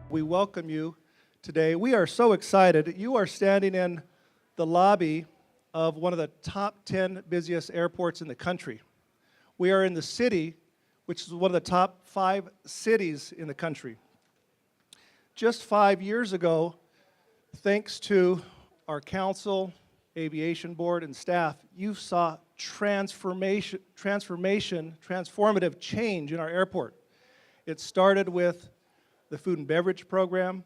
We welcome you today. We are so excited. You are standing in the lobby of one of the top 10 busiest airports in the country. We are in the city, which is one of the top 5 cities in the country. Just 5 years ago, thanks to our council, aviation board, and staff, you saw transformative change in our airport. It started with the food and beverage program.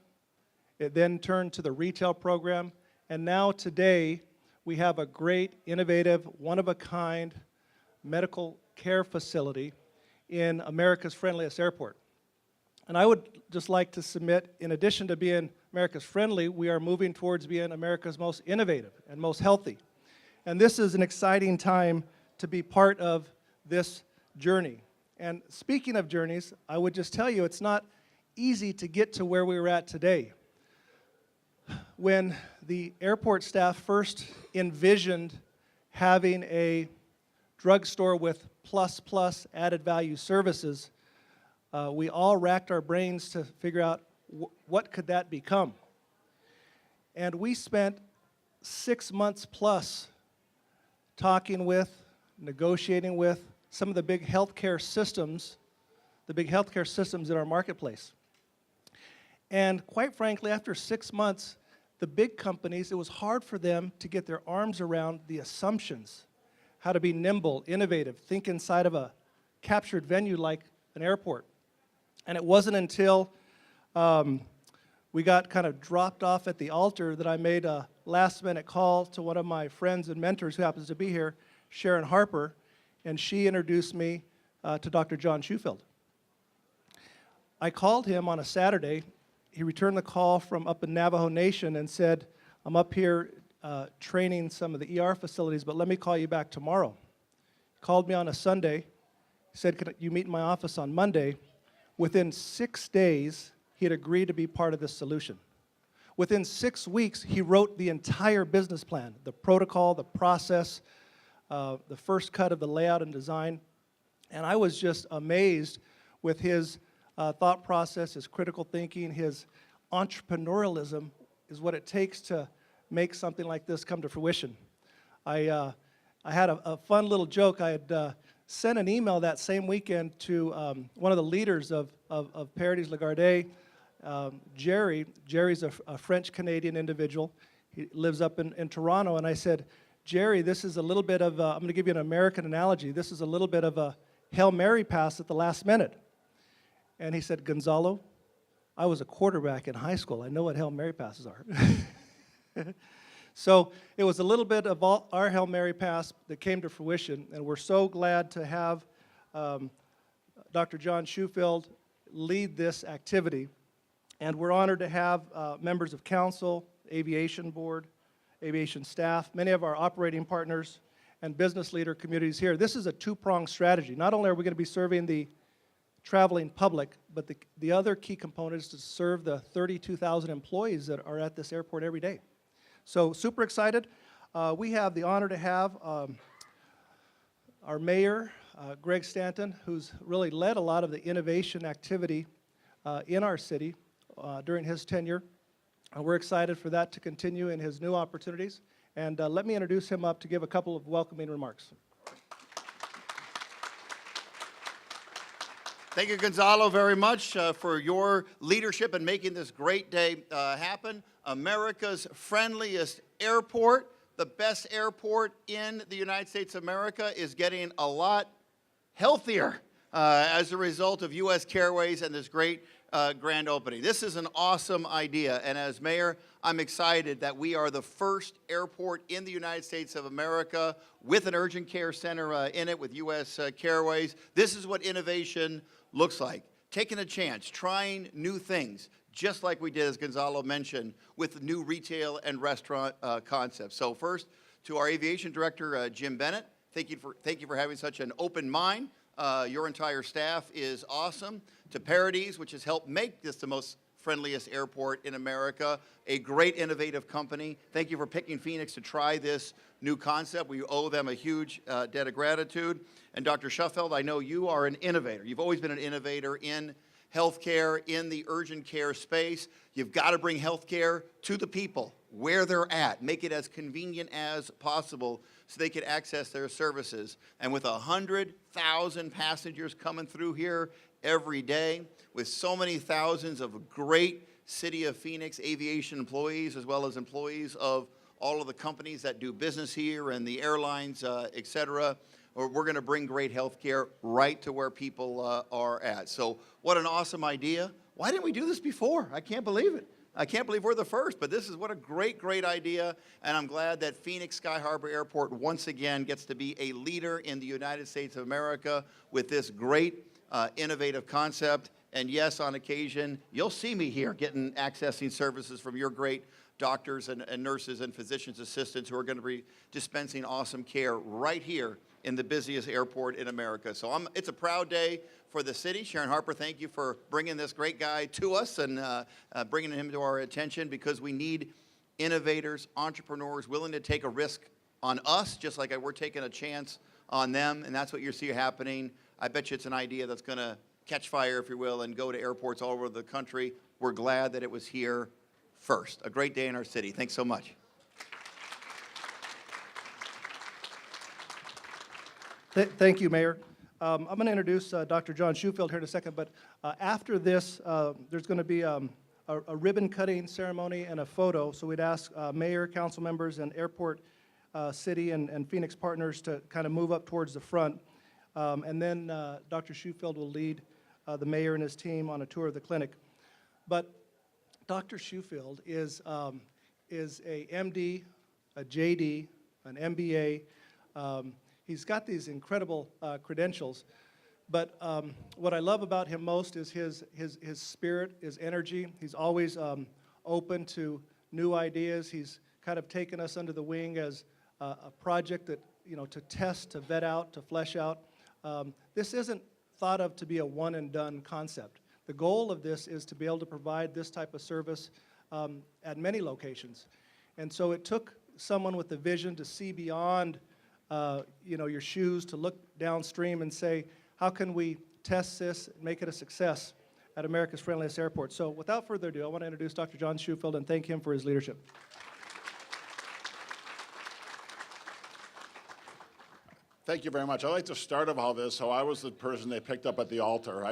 It then turned to the retail program. And now today, we have a great, innovative, one-of-a-kind medical care facility in America's friendliest airport. And I would just like to submit, in addition to being America's friendly, we are moving towards being America's most innovative and most healthy. And this is an exciting time to be part of this journey. And speaking of journeys, I would just tell you it's not easy to get to where we were at today. When the airport staff first envisioned having a drugstore with plus added value services, we all racked our brains to figure out what could that become. And we spent 6 months plus talking with, negotiating with some of the big healthcare systems in our marketplace. And quite frankly, after 6 months, the big companies, it was hard for them to get their arms around the assumptions, how to be nimble, innovative, think inside of a captured venue like an airport. And it wasn't until we got kind of dropped off at the altar that I made a last-minute call to one of my friends and mentors who happens to be here, Sharon Harper, and she introduced me to Dr. John Shufeld. I called him on a Saturday. He returned the call from up in Navajo Nation and said, I'm up here training some of the ER facilities, but let me call you back tomorrow. He called me on a Sunday. He said, could you meet in my office on Monday? Within 6 days, he had agreed to be part of this solution. Within 6 weeks, he wrote the entire business plan, the protocol, the process, the first cut of the layout and design. And I was just amazed with his thought process, his critical thinking, his entrepreneurialism is what it takes to make something like this come to fruition. I had a fun little joke. I had sent an email that same weekend to one of the leaders of Paradies Lagardère, Jerry. Jerry's a French-Canadian individual. He lives up in Toronto, and I said, Jerry, this is a little bit of I'm going to give you an American analogy. This is a little bit of a Hail Mary pass at the last minute. And he said, Gonzalo, I was a quarterback in high school. I know what Hail Mary passes are. So it was a little bit of our Hail Mary pass that came to fruition, and we're so glad to have Dr. John Shufeld lead this activity. And we're honored to have members of council, aviation board, aviation staff, many of our operating partners, and business leader communities here. This is a two-pronged strategy. Not only are we going to be serving the traveling public, but the other key component is to serve the 32,000 employees that are at this airport every day. So super excited. We have the honor to have our mayor, Greg Stanton, who's really led a lot of the innovation activity in our city during his tenure. We're excited for that to continue in his new opportunities. And let me introduce him up to give a couple of welcoming remarks. Thank you, Gonzalo, very much for your leadership in making this great day happen. America's friendliest airport, the best airport in the United States of America, is getting a lot healthier as a result of USCareWays and this great grand opening. This is an awesome idea, and as mayor, I'm excited that we are the first airport in the United States of America with an urgent care center in it with USCareWays. This is what innovation looks like. Taking a chance, trying new things, just like we did, as Gonzalo mentioned, with new retail and restaurant concepts. So first, to our aviation director, Jim Bennett, thank you for having such an open mind. Your entire staff is awesome. To Paradies, which has helped make this the most friendliest airport in America, a great innovative company. Thank you for picking Phoenix to try this new concept. We owe them a huge debt of gratitude. And Dr. Shufeld, I know you are an innovator. You've always been an innovator in healthcare in the urgent care space. You've got to bring healthcare to the people where they're at. Make it as convenient as possible so they can access their services. And with 100,000 passengers coming through here every day, with so many thousands of great City of Phoenix aviation employees, as well as employees of all of the companies that do business here and the airlines, et cetera, we're going to bring great health care right to where people are at. So what an awesome idea. Why didn't we do this before? I can't believe it. I can't believe we're the first, but this is what a great, great idea, and I'm glad that Phoenix Sky Harbor Airport once again gets to be a leader in the United States of America with this great, innovative concept. And yes, on occasion, you'll see me here accessing services from your great doctors and nurses and physician's assistants who are going to be dispensing awesome care right here in the busiest airport in America. So it's a proud day for the city. Sharon Harper, thank you for bringing this great guy to us and bringing him to our attention, because we need innovators, entrepreneurs willing to take a risk on us, just like we're taking a chance on them, and that's what you see happening. I bet you it's an idea that's going to catch fire, if you will, and go to airports all over the country. We're glad that it was here first. A great day in our city. Thanks so much. Thank you, Mayor. I'm going to introduce Dr. John Schufield here in a second, but after this, there's going to be a ribbon-cutting ceremony and a photo, so we'd ask Mayor, council members, and airport city and Phoenix partners to kind of move up towards the front, and then Dr. Schufield will lead the mayor and his team on a tour of the clinic. But Dr. Schufield is a MD, a JD, an MBA. He's got these incredible credentials, but what I love about him most is his spirit, his energy. He's always open to new ideas. He's kind of taken us under the wing as a project that, to test, to vet out, to flesh out. This isn't thought of to be a one-and-done concept. The goal of this is to be able to provide this type of service at many locations. And so it took someone with the vision to see beyond your shoes, to look downstream and say, how can we test this and make it a success at America's friendliest airport? So without further ado, I want to introduce Dr. John Schufield and thank him for his leadership. Thank you very much. I like to start of all this, how I was the person they picked up at the altar.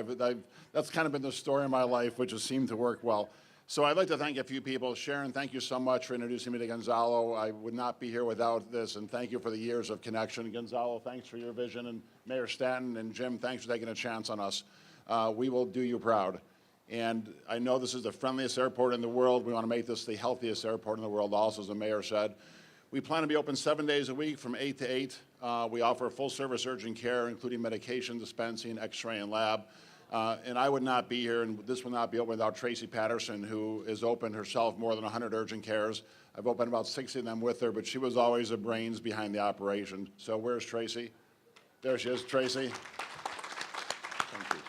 That's kind of been the story of my life, which has seemed to work well. So I'd like to thank a few people. Sharon, thank you so much for introducing me to Gonzalo. I would not be here without this, and thank you for the years of connection. Gonzalo, thanks for your vision, and Mayor Stanton and Jim, thanks for taking a chance on us. We will do you proud. And I know this is the friendliest airport in the world. We want to make this the healthiest airport in the world also, as the mayor said. We plan to be open 7 days a week from 8 to 8. We offer full-service urgent care, including medication dispensing, x-ray, and lab. And I would not be here, and this will not be open without Tracy Patterson, who has opened herself more than 100 urgent cares. I've opened about 60 of them with her, but she was always the brains behind the operation. So where's Tracy? There she is, Tracy. Thank you.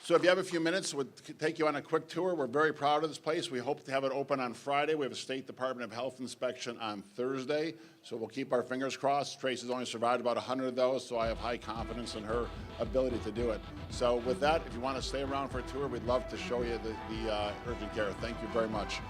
So if you have a few minutes, we'll take you on a quick tour. We're very proud of this place. We hope to have it open on Friday. We have a State Department of Health inspection on Thursday, so we'll keep our fingers crossed. Tracy's only survived about 100 of those, so I have high confidence in her ability to do it. So with that, if you want to stay around for a tour, we'd love to show you the urgent care. Thank you very much.